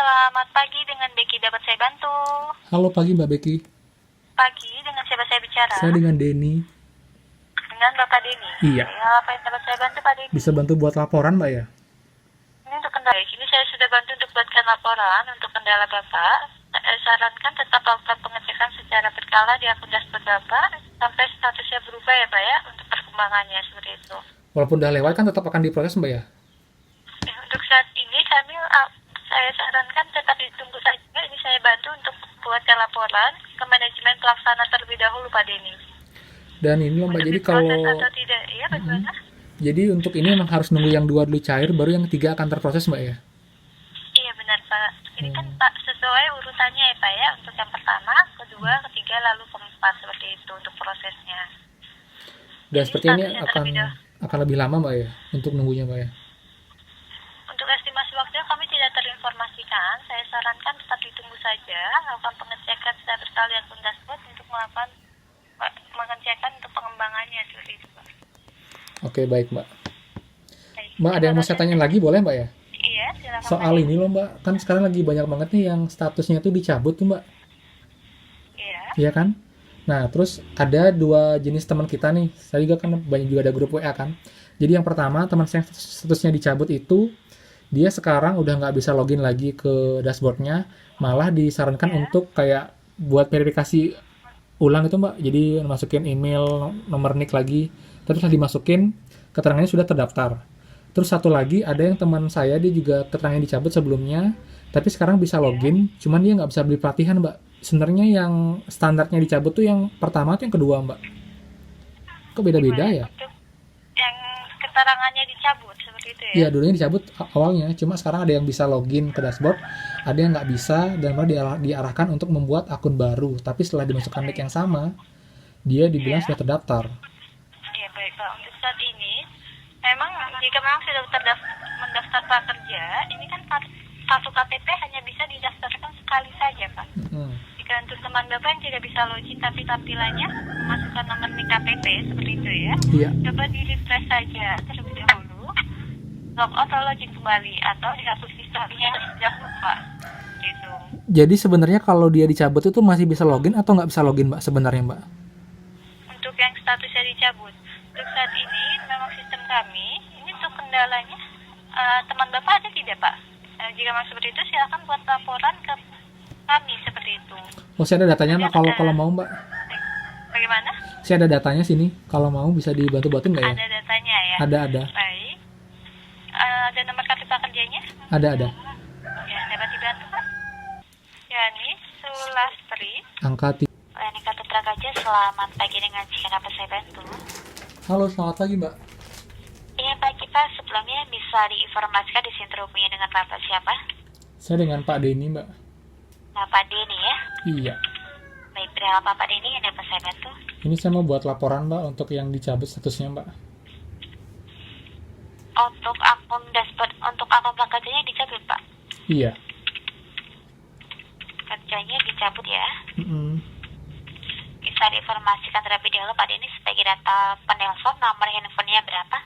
selamat pagi, dengan Becky dapat saya bantu? Halo pagi Mbak Becky, Pagi, dengan siapa saya bicara? saya dengan Denny. Dengan Bapak Denny. Iya, Ya, apa yang dapat saya bantu Pak Denny? bisa bantu buat laporan Mbak ya? Ini untuk kendala. Ini saya sudah bantu untuk buatkan laporan untuk kendala Bapak. Saya sarankan tetap lakukan pengecekan secara berkala di akun dashboard Bapak sampai statusnya berubah ya Pak ya, untuk perkembangannya seperti itu. Walaupun udah lewat kan tetap akan diproses Mbak ya? Untuk saat ini saya sarankan tetap ditunggu saja. Ini saya bantu untuk buatkan laporan ke manajemen pelaksana terlebih dahulu Pak Denny. Dan ini loh Mbak, Untuk jadi diproses kalau atau tidak, ya bagaimana? jadi untuk ini memang harus nunggu yang 2 dulu cair, baru yang 3 akan terproses Mbak ya? Iya benar Pak. Ini kan Pak sesuai urutannya ya Pak ya. Untuk yang pertama, kedua, ketiga, lalu keempat seperti itu untuk prosesnya. Dan Jadi seperti ini statusnya akan terlebih dahulu. akan lebih lama Mbak ya untuk nunggunya Mbak ya? Untuk estimasi waktunya kami tidak terinformasikan. Saya sarankan tetap ditunggu saja, lakukan pengecekan secara berkala di akun dashboard untuk melakukan pengecekan untuk pengembangannya seperti itu Pak. Oke baik Mbak. Baik. Mbak ada yang mau saya tanya lagi boleh Mbak ya? Iya, silakan. Soal Pak. ini loh Mbak, kan sekarang lagi banyak banget nih yang statusnya tuh dicabut tuh Mbak, Iya. iya kan? Nah terus ada 2 jenis teman kita nih, saya juga kan banyak juga ada grup WA kan. Jadi yang pertama teman saya yang statusnya dicabut itu, dia sekarang udah nggak bisa login lagi ke dashboardnya, malah disarankan untuk kayak buat verifikasi ulang itu Mbak. Jadi masukin email, nomor nick lagi, terus dimasukin keterangannya sudah terdaftar. Terus satu lagi ada yang teman saya, dia juga keterangannya dicabut sebelumnya, tapi sekarang bisa login, cuman dia nggak bisa beli pelatihan Mbak. Sebenarnya yang standarnya dicabut tuh yang pertama atau yang kedua Mbak? Kok beda-beda ya? Untuk yang keterangannya dicabut seperti itu ya. Iya, dulunya dicabut awalnya, cuma sekarang ada yang bisa login ke dashboard, ada yang nggak bisa, dan malah diarahkan untuk membuat akun baru. Tapi setelah dimasukkan nick yang sama, dia dibilang sudah terdaftar. Ya baik Pak, untuk saat ini memang jika memang sudah mendaftar prakerja, ini kan kartu KTP hanya bisa didaftarkan sekali saja Pak. Hmm. Jika untuk teman Bapak yang tidak bisa login tapi tampilannya memasukkan nomor NIK KTP seperti itu ya, Iya. coba di refresh saja terlebih dahulu, log out atau login kembali atau dihapus historinya sejak Pak. Gitu. Jadi sebenarnya kalau dia dicabut itu masih bisa login atau nggak bisa login Mbak sebenarnya Mbak? Untuk yang statusnya dicabut, untuk saat ini memang sistem kami ini untuk kendalanya teman Bapak ada tidak Pak? Jika memang seperti itu silakan buat laporan ke kami seperti itu. Oh, saya ada datanya Mbak, kalau mau Mbak. Bagaimana? Saya ada datanya sini, kalau mau bisa dibantu-bantu nggak ya? Ada datanya ya? Ada. Baik. Ada nomor kartu prakerjanya? Ada. Ya, dapat dibantu Pak? Yani Sulastri. Angka Layani kartu prakerja, selamat pagi, dengan siapa saya bantu? Halo, selamat pagi Mbak. Iya Pak, kita sebelumnya bisa diinformasikan di sini terhubungnya dengan Bapak siapa? Saya dengan Pak Denny Mbak. Bapak Denny ya? Iya. Baik, perihal Bapak Denny yang dapat saya bantu? Ini saya mau buat laporan Mbak untuk yang dicabut statusnya Mbak. Untuk akun dashboard, untuk akun prakerjanya dicabut Pak? Iya. Kerjanya dicabut ya? Mm-mm. Bisa diinformasikan terlebih dahulu Pak Denny sebagai data penelpon, nomor handphonenya berapa?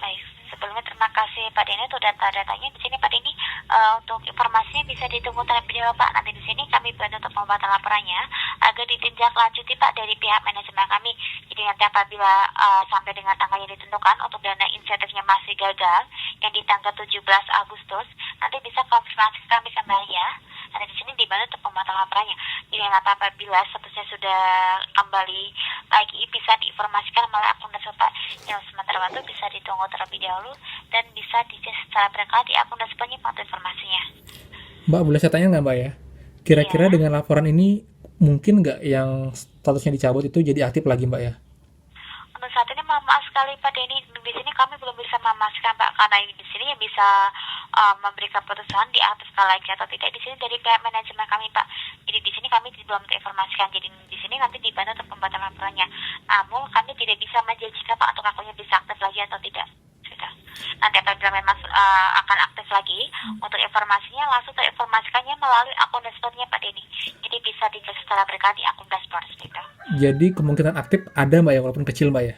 Baik, sebelumnya terima kasih Pak Denny untuk data-datanya. Di sini Pak Denny untuk informasinya bisa ditunggu terlebih dahulu Pak. Nanti di sini kami bantu untuk membuat laporannya agar ditindaklanjuti Pak dari pihak manajemen kami. Jadi nanti apabila sampai dengan tanggal yang ditentukan untuk dana insentifnya masih gagal yang di tanggal 17 Agustus, nanti bisa konfirmasi ke kami kembali ya. Nanti di sini dibantu untuk pembuatan laporannya. Jadi nanti apabila statusnya sudah kembali lagi bisa diinformasikan melalui akun dashboard Pak. Yang sementara waktu bisa ditunggu terlebih dahulu dan bisa dicek secara berkala di akun dashboardnya untuk informasinya. Mbak, boleh saya tanya nggak Mbak ya? Kira-kira Iya. dengan laporan ini mungkin nggak yang statusnya dicabut itu jadi aktif lagi Mbak ya? Untuk saat ini maaf sekali Pak Denny, di sini kami belum bisa memastikan Pak, karena di sini yang bisa memberikan keputusan diaktifkan lagi atau tidak di sini dari pihak manajemen kami Pak. Jadi di sini kami belum terinformasikan. Jadi di sini nanti dibantu untuk pembuatan laporannya. Namun kami tidak bisa menjanjikan Pak untuk akunnya bisa aktif lagi atau tidak. Sudah. Nanti apabila memang akan aktif lagi, untuk informasinya langsung terinformasikannya melalui akun dashboardnya Pak Denny. Jadi bisa dicek secara berkala di akun dashboard seperti itu. Jadi kemungkinan aktif ada Mbak ya, walaupun kecil Mbak ya?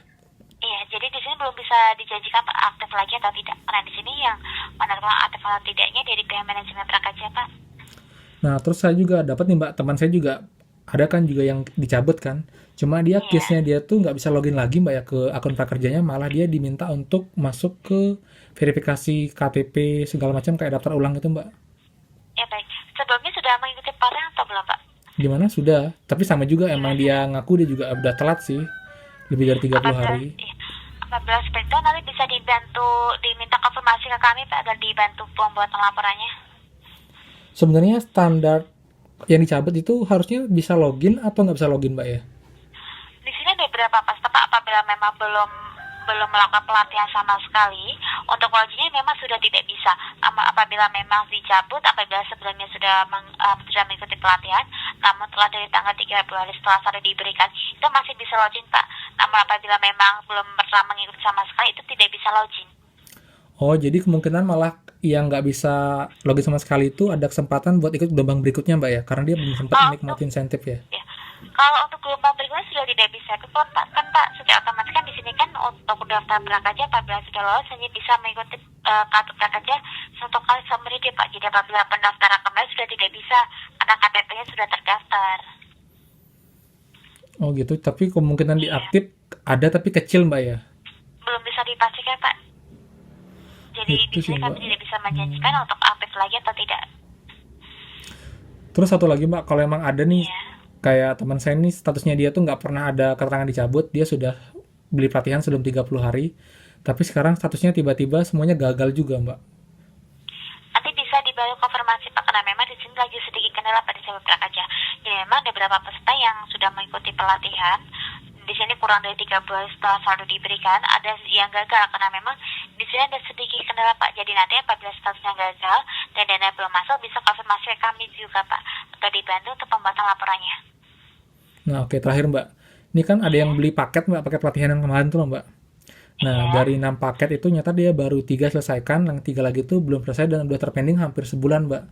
Iya, jadi di sini belum bisa dijanjikan Pak aktif lagi atau tidak. Karena di sini yang menentukan aktif atau tidaknya dari pihak manajemen prakerja Pak. Nah, terus saya juga dapat nih Mbak, teman saya juga ada kan juga yang dicabut kan. Cuma dia Iya. case-nya dia tuh nggak bisa login lagi Mbak ya ke akun prakerjanya, malah dia diminta untuk masuk ke verifikasi KTP segala macam kayak daftar ulang itu Mbak. Ya baik. Sebelumnya sudah mengikuti pelatihan atau belum, Pak? Gimana? Sudah. Tapi sama juga emang Gimana dia sudah? ngaku dia juga udah telat sih. Lebih dari 30 Apabila hari. ya, apabila seperti itu nanti bisa dibantu diminta konfirmasi ke kami Pak agar dibantu pembuatan laporannya. Sebenarnya standar yang dicabut itu harusnya bisa login atau nggak bisa login Mbak ya? Di sini ada beberapa peserta apabila memang belum belum melakukan pelatihan sama sekali, untuk loginnya memang sudah tidak bisa. Apabila memang dicabut, apabila sebelumnya sudah mengikuti pelatihan, namun telah dari tanggal 30 hari setelah sudah diberikan, itu masih bisa login Pak. Namun apabila memang belum pernah mengikuti sama sekali, itu tidak bisa login. Oh, jadi kemungkinan malah yang nggak bisa login sama sekali itu ada kesempatan buat ikut gelombang berikutnya Mbak ya? Karena dia belum sempat Kalau untuk menikmati insentif ya. ya, kalau untuk gelombang berikutnya sudah tidak bisa ikut Pak, kan Pak sudah otomatis kan di sini kan untuk daftar prakerja apabila sudah lolos hanya bisa mengikuti kartu prakerja satu kali seumur hidup Pak. Jadi apabila pendaftaran kembali sudah tidak bisa karena KTP-nya sudah terdaftar. Oh gitu, tapi kemungkinan Iya, diaktif ada tapi kecil Mbak ya? belum bisa dipastikan Pak. Jadi di Itu sih sini kami Mbak. tidak bisa menjanjikan untuk aktif lagi atau tidak. Terus satu lagi Mbak, kalau emang ada nih, Iya, kayak teman saya nih statusnya dia tuh nggak pernah ada keterangan dicabut, dia sudah beli pelatihan sebelum 30 hari, tapi sekarang statusnya tiba-tiba semuanya gagal juga Mbak. nanti bisa dibantu konfirmasi Pak karena memang di sini lagi sedikit kendala pada sahabat prakerja. Jadi memang ada beberapa peserta yang sudah mengikuti pelatihan. Di sini kurang dari 3 bulan setelah saldo diberikan, ada yang gagal karena memang di sini ada sedikit kendala Pak. Jadi nanti apabila statusnya gagal dan dana belum masuk bisa konfirmasi ke kami juga Pak agar dibantu untuk pembuatan laporannya. Nah oke terakhir Mbak, ini kan ada Iya, yang beli paket Mbak, paket pelatihan yang kemarin tuh loh Mbak. Nah iya, dari 6 paket itu nyata dia baru 3 selesaikan, yang 3 lagi itu belum selesai dan udah terpending hampir sebulan Mbak.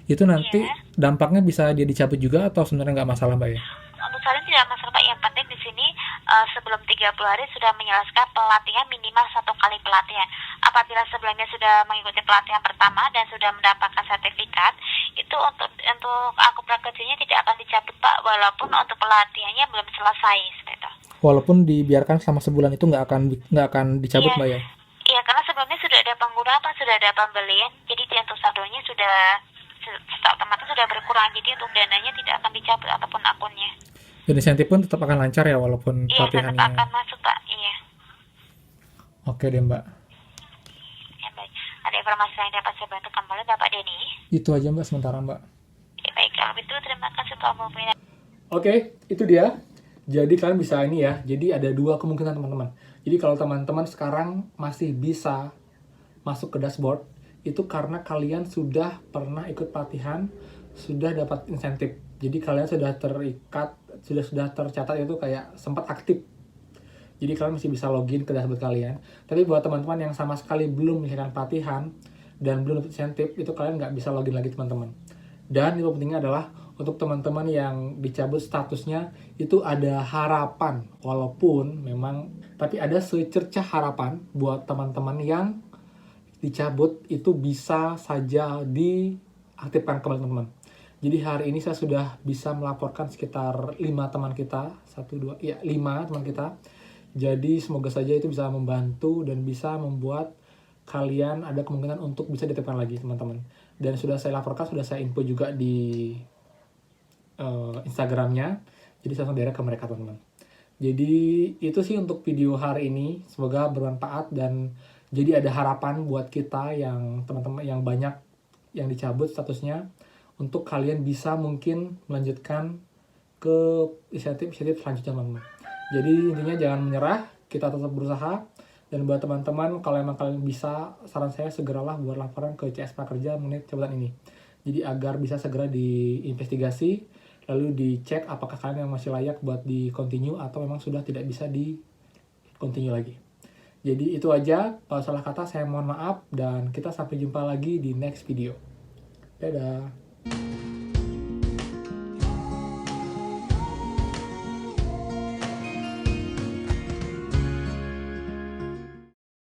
Itu nanti iya. dampaknya bisa dia dicabut juga atau sebenarnya nggak masalah Mbak ya? Untuk saling tidak masalah Pak. Yang penting di sini sebelum 30 hari sudah menyelesaikan pelatihan minimal 1 kali pelatihan. Apabila sebelumnya sudah mengikuti pelatihan pertama dan sudah mendapatkan sertifikat, itu untuk akun prakerjanya tidak akan dicabut Pak, walaupun untuk pelatihannya belum selesai seperti itu. Walaupun dibiarkan selama sebulan itu nggak akan dicabut Iya, Mbak ya? iya karena sebelumnya sudah ada pengguna Pak, sudah ada pembelian, jadi untuk saldonya sudah secara otomatis sudah berkurang, jadi untuk dananya tidak akan dicabut ataupun akunnya. Dan insentif pun tetap akan lancar ya walaupun Iya, tetap pelatihannya. akan masuk Pak. Iya. Oke deh Mbak. Ya, baik. Ada informasi lain dapat saya bantu kembali Bapak Denny? Itu aja Mbak sementara Mbak. Ya, baik, kalau itu terima kasih telah mempunyai. Oke, itu dia. Jadi kalian bisa ini ya. Jadi ada dua kemungkinan teman-teman. Jadi kalau teman-teman sekarang masih bisa masuk ke dashboard, itu karena kalian sudah pernah ikut pelatihan, sudah dapat insentif. Jadi kalian sudah terikat, sudah tercatat itu kayak sempat aktif. Jadi kalian masih bisa login ke dashboard kalian. Tapi buat teman-teman yang sama sekali belum menyelesaikan pelatihan dan belum dapat insentif, itu kalian nggak bisa login lagi teman-teman. Dan yang pentingnya adalah untuk teman-teman yang dicabut statusnya itu ada harapan, walaupun memang tapi ada secercah harapan buat teman-teman yang dicabut itu bisa saja diaktifkan kembali teman-teman. Jadi hari ini saya sudah bisa melaporkan sekitar 5 teman kita, 5 teman kita. Jadi semoga saja itu bisa membantu dan bisa membuat kalian ada kemungkinan untuk bisa diaktifkan lagi teman-teman. Dan sudah saya laporkan, sudah saya info juga di Instagramnya. Jadi saya langsung direct ke mereka teman-teman. Jadi itu sih untuk video hari ini. Semoga bermanfaat dan jadi ada harapan buat kita yang teman-teman yang banyak yang dicabut statusnya untuk kalian bisa mungkin melanjutkan ke inisiatif selanjutnya teman-teman. Jadi intinya jangan menyerah, kita tetap berusaha. Dan buat teman-teman kalau emang kalian bisa, saran saya segeralah buat laporan ke CS Prakerja mengenai cabutan ini. Jadi agar bisa segera diinvestigasi, lalu dicek apakah kalian yang masih layak buat di continue atau memang sudah tidak bisa di continue lagi. Jadi itu aja, kalau salah kata saya mohon maaf dan kita sampai jumpa lagi di next video. Dadah.